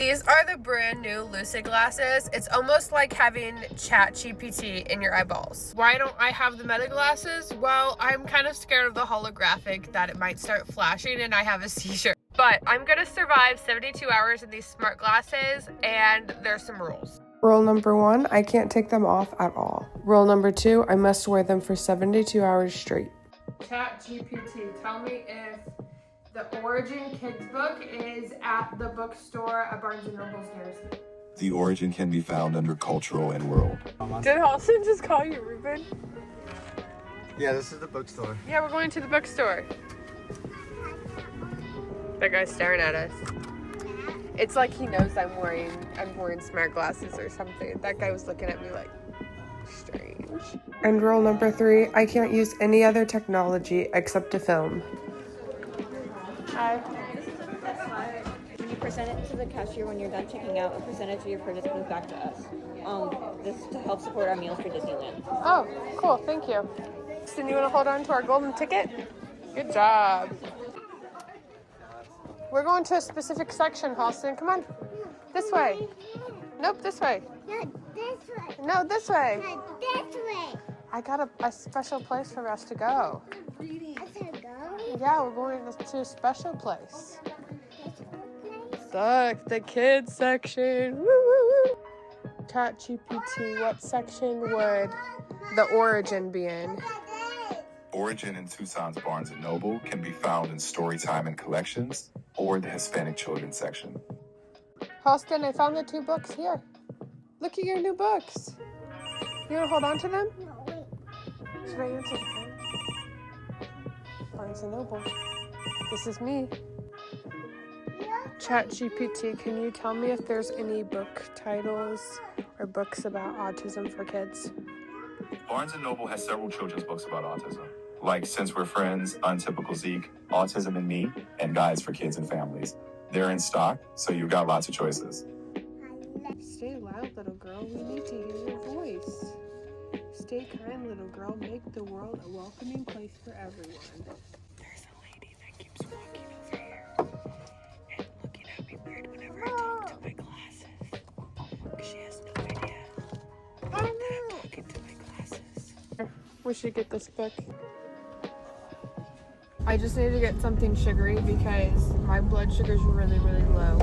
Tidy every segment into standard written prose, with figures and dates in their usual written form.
These are the brand new Lucid glasses. It's almost like having ChatGPT in your eyeballs. Why don't I have the Meta glasses? Well, I'm kind of scared of the holographic that it might start flashing and I have a seizure. But I'm gonna survive 72 hours in these smart glasses, and there's some rules. Rule number 1, I can't take them off at all. Rule number 2, I must wear them for 72 hours straight. ChatGPT, tell me if the Origin Kids book is at the bookstore at Barnes & Noble's nearest me. The Origin can be found under Cultural and World. Did Halston just call you Ruben? Yeah, this is the bookstore. Yeah, we're going to the bookstore. That guy's staring at us. It's like he knows I'm wearing smart glasses or something. That guy was looking at me like, strange. And rule number 3, I can't use any other technology except to film. Hi. When you present it to the cashier when you're done checking out, a percentage of your purchase comes back to us. This is to help support our meals for Disneyland. Oh, cool. Thank you. So you want to hold on to our golden ticket? Good job. We're going to a specific section, Halston. Come on. This way. Nope, this way. No, this way. No, this way. No, this way. I got a special place for us to go. I said go. Yeah, we're going to a special place. Place. Look, the kids section. Woo, woo, woo. ChatGPT, what section would the Origin be in? Origin in Tucson's Barnes & Noble can be found in Storytime and Collections or the Hispanic Children's section. Halston, I found the 2 books here. Look at your new books. You want to hold on to them? No, wait. Should I answer the phone? Barnes & Noble. This is me. ChatGPT, can you tell me if there's any book titles or books about autism for kids? Barnes & Noble has several children's books about autism, like Since We're Friends, Untypical Zeke, Autism and Me, and Guides for Kids and Families. They're in stock, so you've got lots of choices. Stay loud, little girl. We need to hear your voice. Stay kind, little girl. Make the world a welcoming place for everyone. There's a lady that keeps walking over here and looking at me weird whenever I talk to my glasses. She has no idea that I'm talking to my glasses. We should get this book. I just need to get something sugary because my blood sugar's really, really low.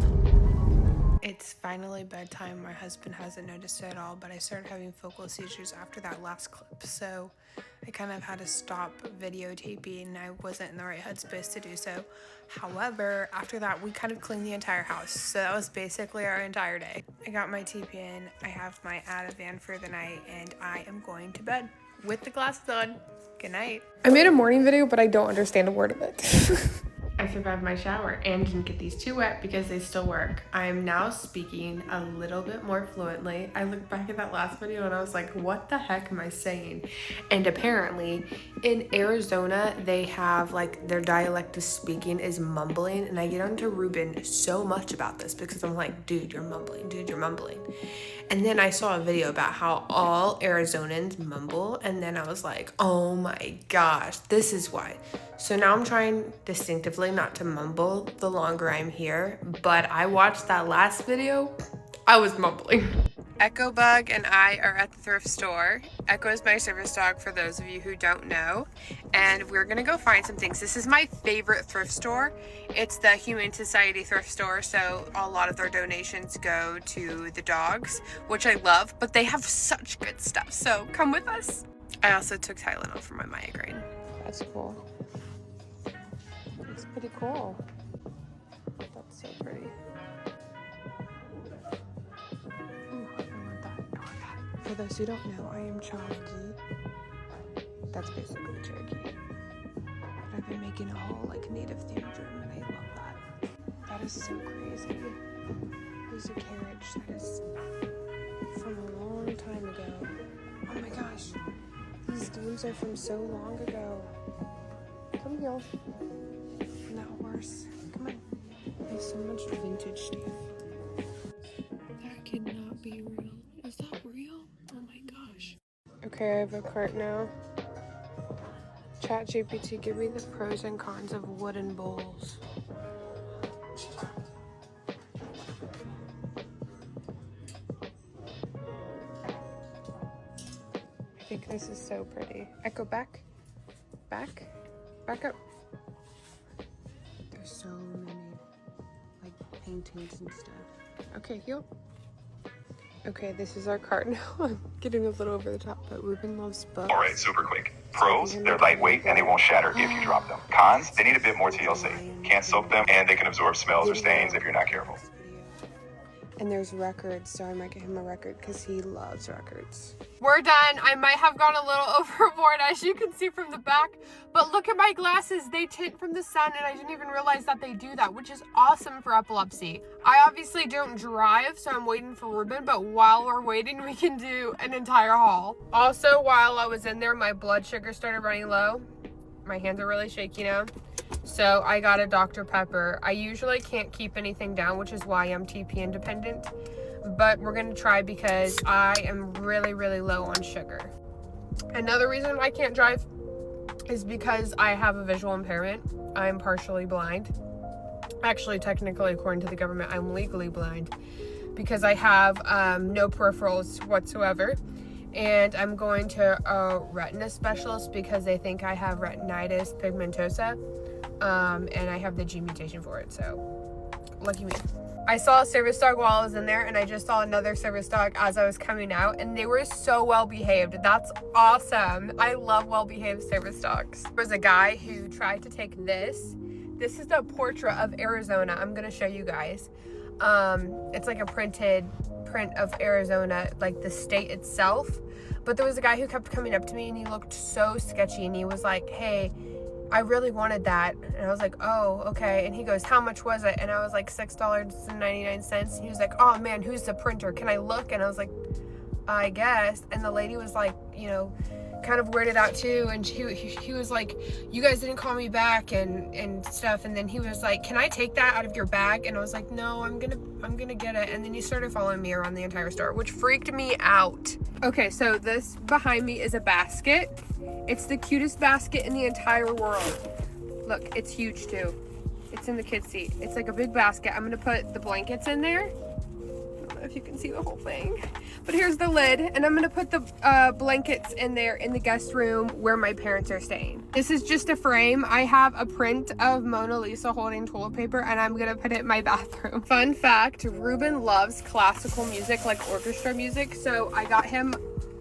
It's finally bedtime. My husband hasn't noticed it at all, but I started having focal seizures after that last clip, so I kind of had to stop videotaping. I wasn't in the right headspace to do so. However, after that, we kind of cleaned the entire house, so that was basically our entire day. I got my TP in, I have my Ativan for the night, and I am going to bed with the glasses on. Good night. I made a morning video, but I don't understand a word of it. I survived my shower and didn't get these 2 wet because they still work. I am now speaking a little bit more fluently. I looked back at that last video and I was like, what the heck am I saying? And apparently in Arizona, they have like their dialect of speaking is mumbling. And I get onto Ruben so much about this because I'm like, dude, you're mumbling, dude, you're mumbling. And then I saw a video about how all Arizonans mumble. And then I was like, oh my gosh, this is why. So now I'm trying distinctively not to mumble the longer I'm here, but I watched that last video, I was mumbling. Echo Bug and I are at the thrift store. Echo is my service dog for those of you who don't know, and we're gonna go find some things. This is my favorite thrift store. It's the Humane Society thrift store, so a lot of their donations go to the dogs, which I love, but they have such good stuff, so come with us. I also took Tylenol for my migraine. That's cool. It's pretty cool. That's so pretty. Ooh, I want that. I want that. For those who don't know, I am Cherokee. That's basically Cherokee. But I've been making a whole like native themed room, and I love that. That is so crazy. There's a carriage that is from a long time ago. Oh my gosh. These games are from so long ago. Come here. And that horse. Come on. There's so much vintage stuff. That cannot be real. Is that real? Oh my gosh. Okay, I have a cart now. ChatGPT, give me the pros and cons of wooden bowls. think this is so pretty. Echo back, back up. There's so many like paintings and stuff. Okay, heel. Okay, this is our cart now. I'm getting a little over the top, but Ruben loves books. All right, super quick. Pros, they're lightweight and they won't shatter if you drop them. Cons, they need a bit more TLC. Can't soak them and they can absorb smells or stains if you're not careful. And there's records, so I might get him a record because he loves records. We're done. I might have gone a little overboard, as you can see from the back, but look at my glasses. They tint from the sun, and I didn't even realize that they do that, which is awesome for epilepsy. I obviously don't drive, so I'm waiting for Ruben, but while we're waiting, we can do an entire haul. Also, while I was in there, my blood sugar started running low. My hands are really shaky now. So I got a Dr. Pepper. I usually can't keep anything down, which is why I'm TP independent. But we're gonna try because I am really, really low on sugar. Another reason I can't drive is because I have a visual impairment. I'm partially blind. Actually, technically, according to the government, I'm legally blind because I have no peripherals whatsoever. And I'm going to a retina specialist because they think I have retinitis pigmentosa. And I have the G mutation for it, so lucky me. I saw a service dog while I was in there, and I just saw another service dog as I was coming out, and they were so well behaved. That's awesome. I love well behaved service dogs. There was a guy who tried to take this. This is the portrait of Arizona. I'm gonna show you guys. It's like a print of Arizona, like the state itself. But there was a guy who kept coming up to me, and he looked so sketchy, and he was like, hey, I really wanted that. And I was like, oh, okay. And he goes, how much was it? And I was like, $6.99. And he was like, oh man, who's the printer? Can I look? And I was like, I guess. And the lady was like, you know, kind of weirded out too. And he was like, you guys didn't call me back and stuff. And then he was like, can I take that out of your bag? And I was like, no, I'm gonna get it. And then he started following me around the entire store, which freaked me out. Okay, so this behind me is a basket. It's the cutest basket in the entire world. Look, it's huge too. It's in the kids' seat. It's like a big basket. I'm gonna put the blankets in there. I don't know if you can see the whole thing, but here's the lid, and I'm gonna put the blankets in there in the guest room where my parents are staying. This is just a frame. I have a print of Mona Lisa holding toilet paper, and I'm gonna put it in my bathroom. Fun fact, Ruben loves classical music, like orchestra music, so I got him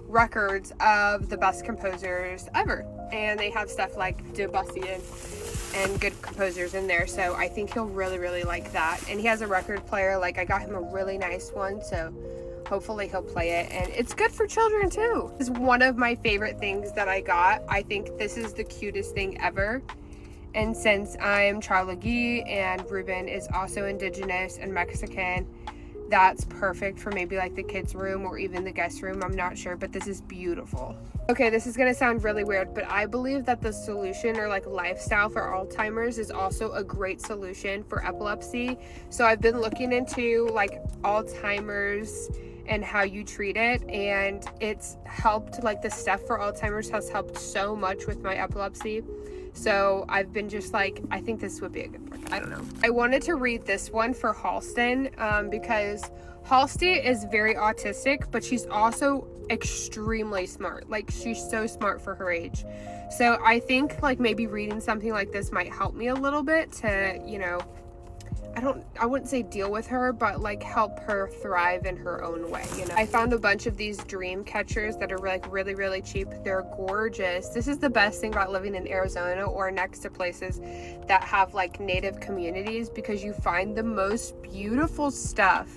records of the best composers ever, and they have stuff like Debussy and good composers in there, so I think he'll really like that. And he has a record player. Like, I got him a really nice one, so hopefully he'll play it, and it's good for children too. This is one of my favorite things that I got. I think this is the cutest thing ever, and since I'm Charlagui and Ruben is also indigenous and Mexican, that's perfect for maybe like the kids' room or even the guest room. I'm not sure, but this is beautiful. Okay, this is gonna sound really weird, but I believe that the solution or like lifestyle for Alzheimer's is also a great solution for epilepsy. So I've been looking into like Alzheimer's and how you treat it, and it's helped. Like the stuff for Alzheimer's has helped so much with my epilepsy. So I've been just like, I think this would be a good book. I don't know. I wanted to read this one for Halston because Halston is very autistic, but she's also extremely smart. Like, she's so smart for her age. So I think like maybe reading something like this might help me a little bit to, you know, I wouldn't say deal with her, but like help her thrive in her own way, you know. I found a bunch of these dream catchers that are like really cheap. They're gorgeous. This is the best thing about living in Arizona or next to places that have like native communities, because you find the most beautiful stuff.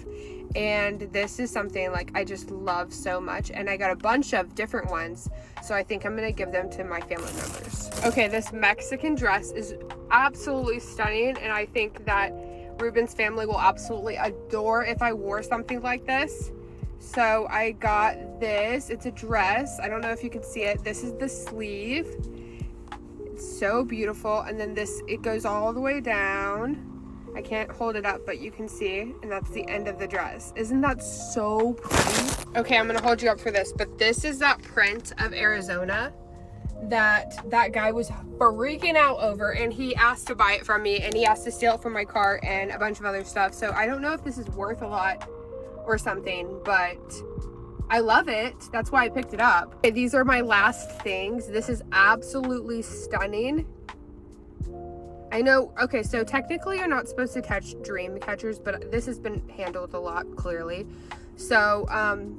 And this is something like I just love so much, and I got a bunch of different ones, so I think I'm gonna give them to my family members. Okay, this Mexican dress is absolutely stunning, and I think that Ruben's family will absolutely adore if I wore something like this. So I got this. It's a dress. I don't know if you can see it. This is the sleeve. It's so beautiful, and then this, it goes all the way down. I can't hold it up, but you can see, and that's the end of the dress. Isn't that so pretty? Okay, I'm gonna hold you up for this, but this is that print of Arizona that guy was freaking out over, and he asked to buy it from me, and he asked to steal it from my cart and a bunch of other stuff. So I don't know if this is worth a lot or something, but I love it. That's why I picked it up. Okay, these are my last things. This is absolutely stunning. I know, okay, so technically you're not supposed to touch dream catchers, but this has been handled a lot, clearly. So,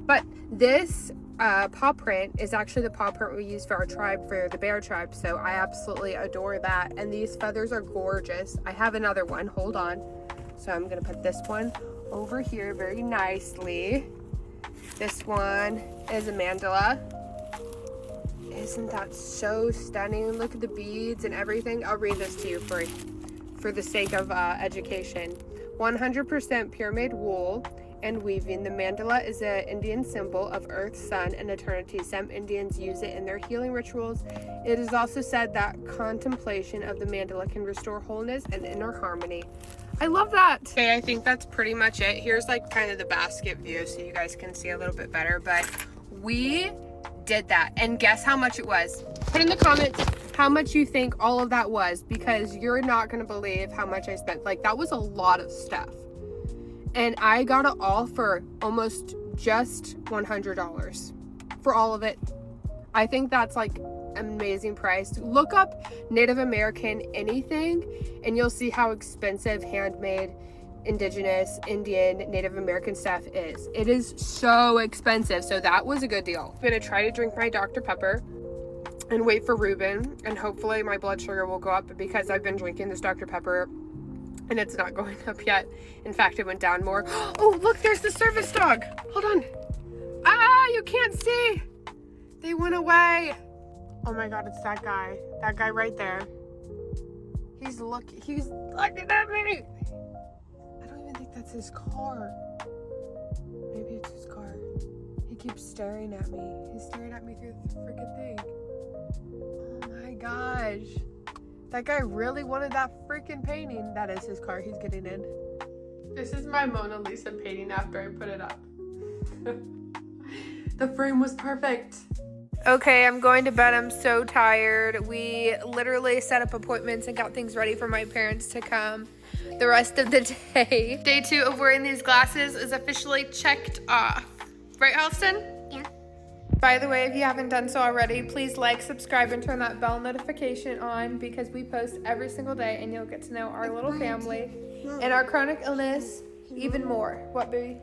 but this paw print is actually the paw print we use for our tribe, for the bear tribe. So I absolutely adore that. And these feathers are gorgeous. I have another one, hold on. So I'm gonna put this one over here very nicely. This one is a mandala. Isn't that so stunning? Look at the beads and everything. I'll read this to you for the sake of education. 100% pure-made wool and weaving. The mandala is an Indian symbol of earth, sun, and eternity. Some Indians use it in their healing rituals. It is also said that contemplation of the mandala can restore wholeness and inner harmony. I love that. Okay, I think that's pretty much it. Here's like kind of the basket view so you guys can see a little bit better, but we did that, and guess how much it was? Put in the comments how much you think all of that was, because you're not gonna believe how much I spent. Like, that was a lot of stuff, and I got it all for almost just $100 for all of it. I think that's like an amazing price. Look up Native American anything and you'll see how expensive handmade Indigenous, Indian, Native American stuff is. It is so expensive, so that was a good deal. I'm gonna try to drink my Dr. Pepper and wait for Ruben, and hopefully my blood sugar will go up, because I've been drinking this Dr. Pepper and it's not going up yet. In fact, it went down more. Oh, look, there's the service dog. Hold on. Ah, you can't see. They went away. Oh my God, it's that guy. That guy right there. He's looking at me. I think that's his car. Maybe it's his car. He keeps staring at me. He's staring at me through the freaking thing. Oh my gosh. That guy really wanted that freaking painting. That is his car. He's getting in. This is my Mona Lisa painting after I put it up. The frame was perfect. Okay, I'm going to bed. I'm so tired. We literally set up appointments and got things ready for my parents to come the rest of the day. Day 2 of wearing these glasses is officially checked off. Right, Halston? Yeah. By the way, if you haven't done so already, please like, subscribe, and turn that bell notification on, because we post every single day and you'll get to know our little family and our chronic illness even more. What, baby?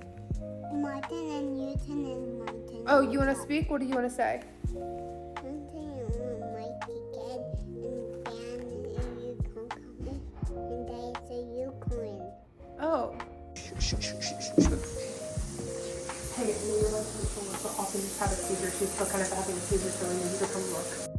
Martin and Newton and Martin. Oh, you want to speak? What do you want to say? Oh. Hey, you're like, also just had a seizure. She's still kind of having a seizure, so we need you to come look.